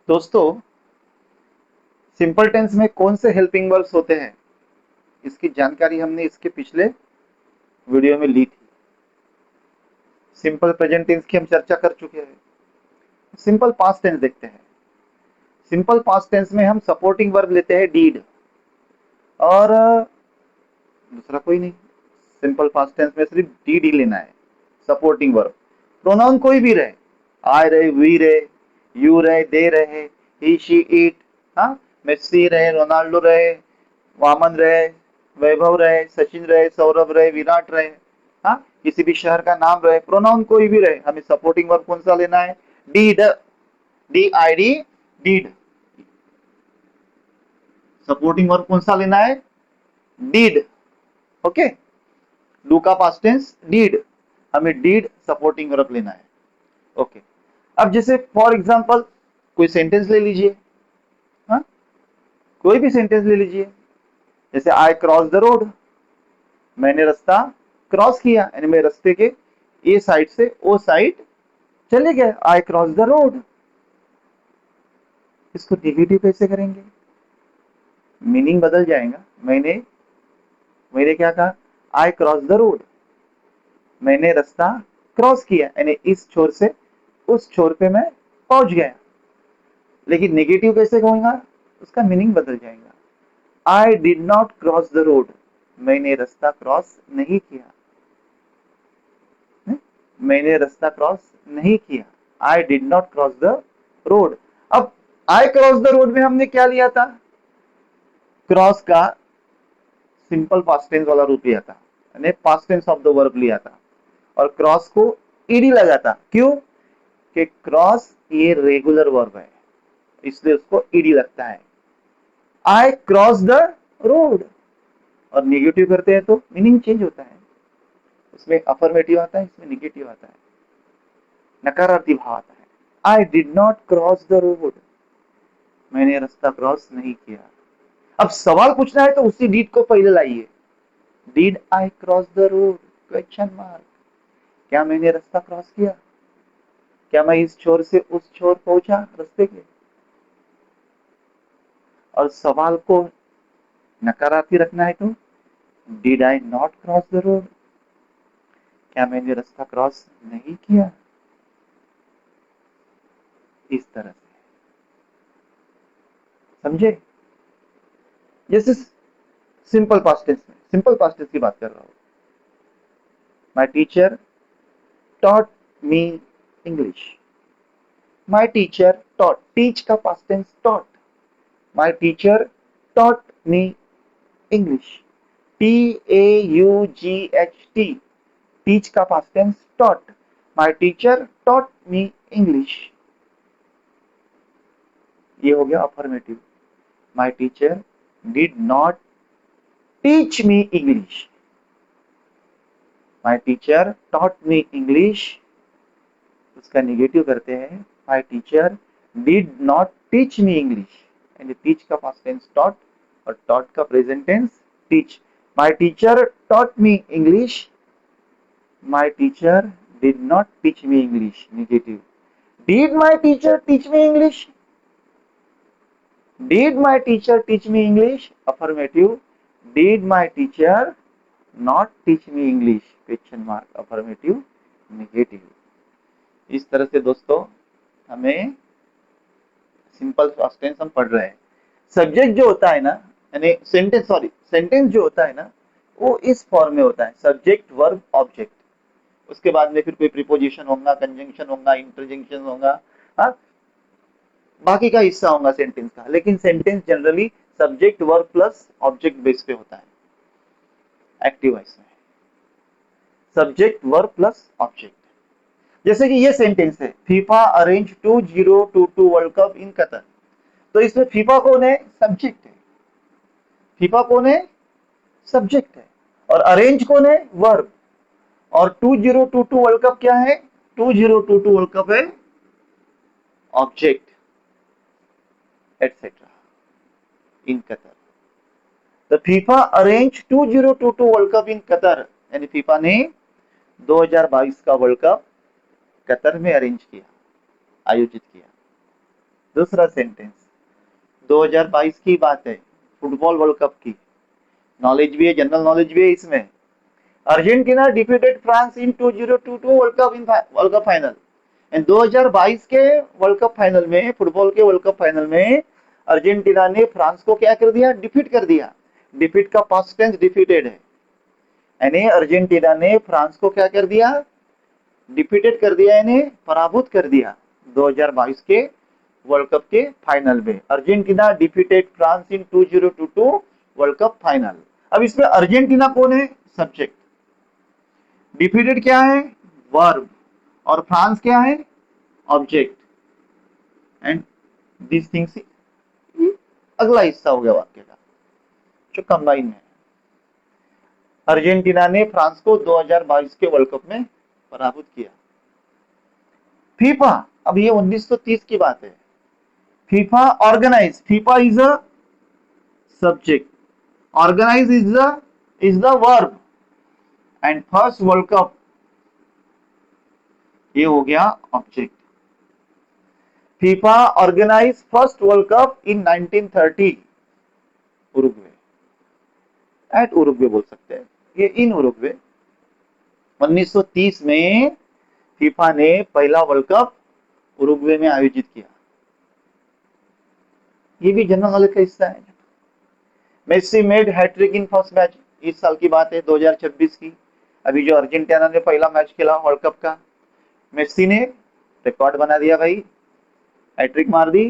दोस्तों, simple tense में कौन से हेल्पिंग वर्ब्स होते हैं, इसकी जानकारी हमने इसके पिछले वीडियो में ली थी। सिंपल प्रेजेंट टेंस की हम चर्चा कर चुके हैं। सिंपल पास्ट टेंस देखते हैं। सिंपल पास्ट टेंस में हम सपोर्टिंग वर्ब लेते हैं डीड, और दूसरा कोई नहीं। सिंपल पास्ट टेंस में सिर्फ डीड ही लेना है, सपोर्टिंग वर्ब। प्रोनाउन कोई भी रहे, आई रहे, वी रहे, यू रहे, दे रहे, ही शी इट, हाँ, मेस्सी रहे, रोनाल्डो रहे, वामन रहे, वैभव रहे, सचिन रहे, सौरभ रहे, विराट रहे, हाँ, किसी भी शहर का नाम रहे, प्रोनाउन कोई भी रहे, हमें सपोर्टिंग वर्ब कौन सा लेना है? Did, D I D, did. Supporting verb कौन सा लेना है? डीड। ओके, डू का पास्ट टेंस डीड, हमें डीड सपोर्टिंग वर्ब लेना है। ओके, अब जैसे फॉर एग्जांपल कोई सेंटेंस ले लीजिए, हाँ, कोई भी सेंटेंस ले लीजिए। जैसे आई क्रॉस द रोड, मैंने रास्ता क्रॉस किया, यानी मैं रास्ते के ए साइड से ओ साइड चले गए। आई क्रॉस द रोड, इसको नेगेटिव कैसे करेंगे? मीनिंग बदल जाएगा। मैंने मैंने क्या कहा? आई क्रॉस द रोड, मैंने रास्ता क्रॉस किया, यानी इस छोर से उस छोर पे मैं पहुंच गया। लेकिन नेगेटिव कैसे कहूंगा? उसका मीनिंग बदल जाएगा। I did not cross the road, मैंने रास्ता क्रॉस नहीं किया। मैंने रास्ता क्रॉस नहीं किया, I did not cross the road. अब आई क्रॉस द रोड में हमने क्या लिया था? क्रॉस का सिंपल पास्ट टेंस वाला रूप लिया था, यानी past tense of the verb लिया था, और क्रॉस को ईडी लगा था। क्यों? कि क्रॉस ये रेगुलर वर्ब है, इसलिए उसको ईडी लगता है। आई क्रॉस द रोड, और नेगेटिव करते हैं तो मीनिंग चेंज होता है, उसमें अफर्मेटिव आता है, इसमें निगेटिव आता है, नकारात्मक भाव आता है। I did not cross the road, मैंने रास्ता क्रॉस नहीं किया। अब सवाल पूछना है तो उसी डीड को पहले लाइए। Did I cross the road, question mark. क्या मैंने रास्ता क्रॉस किया? क्या मैं इस छोर से उस छोर पहुंचा रास्ते के? और सवाल को नकारात्मक रखना है तो did I not cross the road, क्या मैंने रास्ता क्रॉस नहीं किया? इस तरह से समझे? जैसे सिंपल पास्ट टेंस में, सिंपल पास्ट टेंस की बात कर रहा हूं। My teacher taught me English, my teacher taught, teach का past tense taught, my teacher taught me English, T A U G H T, teach का past tense taught, my teacher taught me English. ये हो गया affirmative. My teacher did not teach me English, my teacher taught me English, उसका negative करते हैं, my teacher did not teach me English, and teach का past tense taught, और taught का present tense teach. My teacher taught me English, my teacher did not teach me English, negative. Did my teacher teach me English, did my teacher teach me English, affirmative. Did my teacher not teach me English, question mark, affirmative, negative. इस तरह से दोस्तों हमें simple past tense हम पढ़ रहे हैं। Subject जो होता है ना, यानी सेंटेंस, सॉरी, सेंटेंस जो होता है ना, वो इस फॉर्म में होता है, सब्जेक्ट वर्ब ऑब्जेक्ट। उसके बाद में फिर कोई प्रीपोजिशन होगा, कंजंक्शन होगा, इंटरजेक्शन होगा, हाँ, बाकी का हिस्सा होगा सेंटेंस का। लेकिन sentence generally subject verb plus object base पे होता है, एक्टिव वॉइस में सब्जेक्ट वर्ब प्लस ऑब्जेक्ट। जैसे कि ये सेंटेंस है, FIFA arrange 2022 world cup in Qatar. तो इसमें फीफा कौन है? सब्जेक्ट है। फीफा कौन है? सब्जेक्ट है। और अरेंज कौन है? वर्ब। और 2022 वर्ल्ड कप क्या है? 2022 वर्ल्ड कप है ऑब्जेक्ट, एटसेट्रा, इन कतर। तो FIFA arrange 2022 world cup in Qatar, यानी फीफा ने 2022 का वर्ल्ड कप कतर में अरेंज किया, आयोजित किया। दूसरा सेंटेंस 2022 की बात है, फुटबॉल वर्ल्ड कप की नॉलेज भी है, जनरल नॉलेज भी है इसमें। Argentina defeated France in 2022 world cup final. And 2022 के वर्ल्ड कप फाइनल में, फुटबॉल के वर्ल्ड कप फाइनल में अर्जेंटीना ने फ्रांस को क्या कर दिया? डिफीट कर दिया। डिफीट का पास्ट टेंस डिफीटेड है, यानी अर्जेंटीना ने फ्रांस को क्या कर दिया? डिफीटेड कर दिया, यानी पराभूत कर दिया 2022 के वर्ल्ड कप के फाइनल में। Argentina defeated France in 2022 world cup final. अब इसमें अर्जेंटीना कौन है? सब्जेक्ट। डिफीटेड क्या है? वर्ब। और फ्रांस क्या है? ऑब्जेक्ट। एंड दिस थिंग्स, अगला हिस्सा हो गया वाक्य का जो कंबाइन है। अर्जेंटीना ने फ्रांस को 2022 के वर्ल्ड कप में पराभूत किया। फीफा, अब ये 1930 की बात है। FIFA organise, FIFA is a subject, organise is the verb, and first world cup ये हो गया object. FIFA organise first world cup in 1930 Uruguay, at Uruguay बोल सकते हैं, ये इन उरुग्वे। 1930 में फीफा ने पहला वर्ल्ड कप उरुग्वे में आयोजित किया। ये भी जनरल नॉलेज का हिस्सा है। Messi made hat-trick in first match, इस साल की बात है 2026 की। अभी जो अर्जेंटीना ने पहला मैच खेला वर्ल्ड कप का, मेसी ने रिकॉर्ड बना दिया भाई, हैट्रिक मार दी,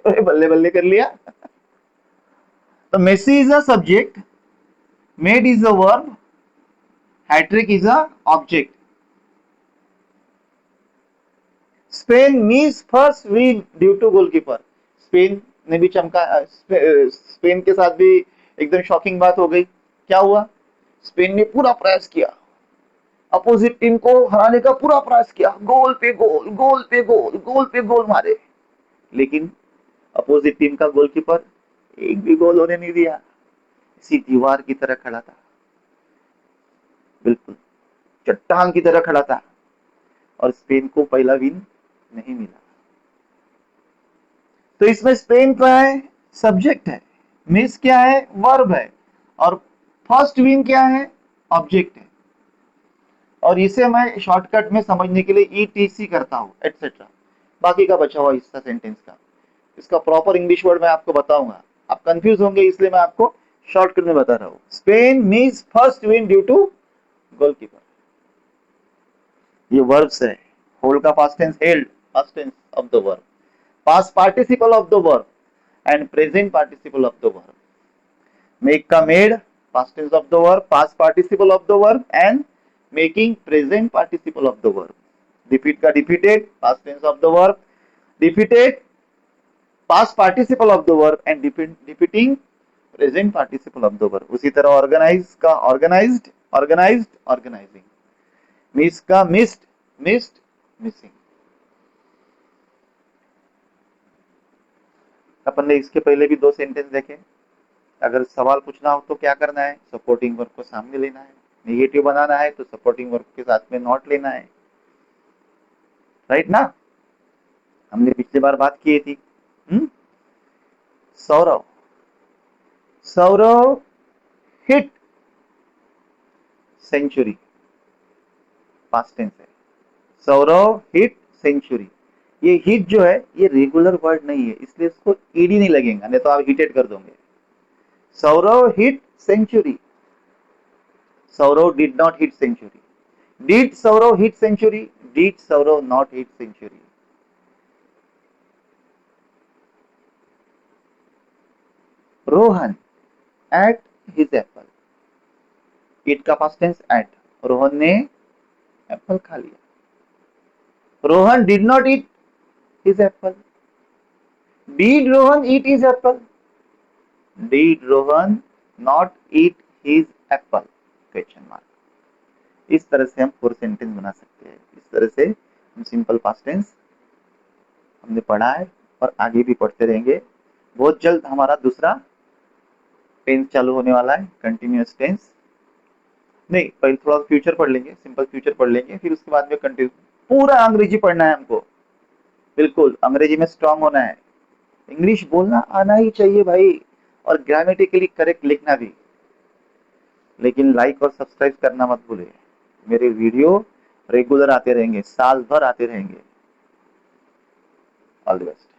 बल्ले बल्ले कर लिया। तो Messi is a subject, made is a verb, hat-trick is a object. Spain miss first win due to goalkeeper, Spain ने भी चमका, स्पेन के साथ भी एकदम शॉकिंग बात हो गई। क्या हुआ? स्पेन ने पूरा प्रयास किया, अपोजिट टीम को हराने का पूरा प्रयास किया, गोल पे गोल, गोल पे गोल, गोल पे गोल मारे, लेकिन अपोजिट टीम का गोलकीपर एक भी गोल होने नहीं दिया, इसी दीवार की तरह खड़ा था, बिल्कुल चट्टान की तरह खड़ा था, और स्पेन को पहला विन नहीं मिला। तो इसमें स्पेन क्या है? सब्जेक्ट है, मिस क्या है? वर्ब है, और फर्स्ट विन क्या है? ऑब्जेक्ट है। और इसे मैं शॉर्टकट में समझने के लिए ईटीसी करता हूं, एटसेट्रा। बाकी का बचा हुआ हिस्सा सेंटेंस का, इसका प्रॉपर इंग्लिश वर्ड मैं आपको बताऊंगा, आप कंफ्यूज होंगे इसलिए मैं आपको शॉर्टकट में बता रहा हूं। Spain miss first win due to goalkeeper, ये वर्ब्स है। होल्ड का past tense held, past tense of the verb, past participle of the verb and present participle of the verb. Make का made, past tense of the verb, past participle of the verb and making present participle of the verb. Defeat का defeated, past tense of the verb, defeated past participle of the verb and defeating present participle of the verb. उसी तरह organise का organised, organised, organising. Miss का missed, missed, missing. अपन ने इसके पहले भी दो सेंटेंस देखे। अगर सवाल पूछना हो तो क्या करना है? सपोर्टिंग वर्ब को सामने लेना है, नेगेटिव बनाना है तो सपोर्टिंग वर्ब के साथ में नॉट लेना है, राइट ना? हमने पिछली बार बात की थी। Saurav, Saurav hit century, past tense है। सौरव हिट सेंचुरी, ये हिट जो है ये रेगुलर वर्ड नहीं है, इसलिए इसको ईडी नहीं लगेगा, नहीं तो आप हिटेड कर दोगे। Saurav hit century, Saurav did not hit century. Did Saurav hit century, did Saurav not hit century. Rohan ate his apple, it का पास्ट टेंस एट, रोहन ने एप्पल खा लिया। Rohan did not eat his apple, did Rohan eat his apple, did Rohan not eat his apple, question mark. इस तरह से हम four sentence बना सकते हैं। इस तरह से हम सिंपल पास्ट टेंस हमने पढ़ा है और आगे भी पढ़ते रहेंगे। बहुत जल्द हमारा दूसरा टेंस चालू होने वाला है, कंटिन्यूअस टेंस। नहीं, पहले थोड़ा फ्यूचर पढ़ लेंगे, सिंपल फ्यूचर पढ़ लेंगे, फिर उसके बाद में कंटिन्यू पूरा अंग्रेजी पढ़ना है हमको। बिल्कुल अंग्रेजी में स्ट्रांग होना है, इंग्लिश बोलना आना ही चाहिए भाई, और ग्रामेटिकली करेक्ट लिखना भी। लेकिन लाइक और सब्सक्राइब करना मत भूलिए। मेरे वीडियो रेगुलर आते रहेंगे, साल भर आते रहेंगे। All the best.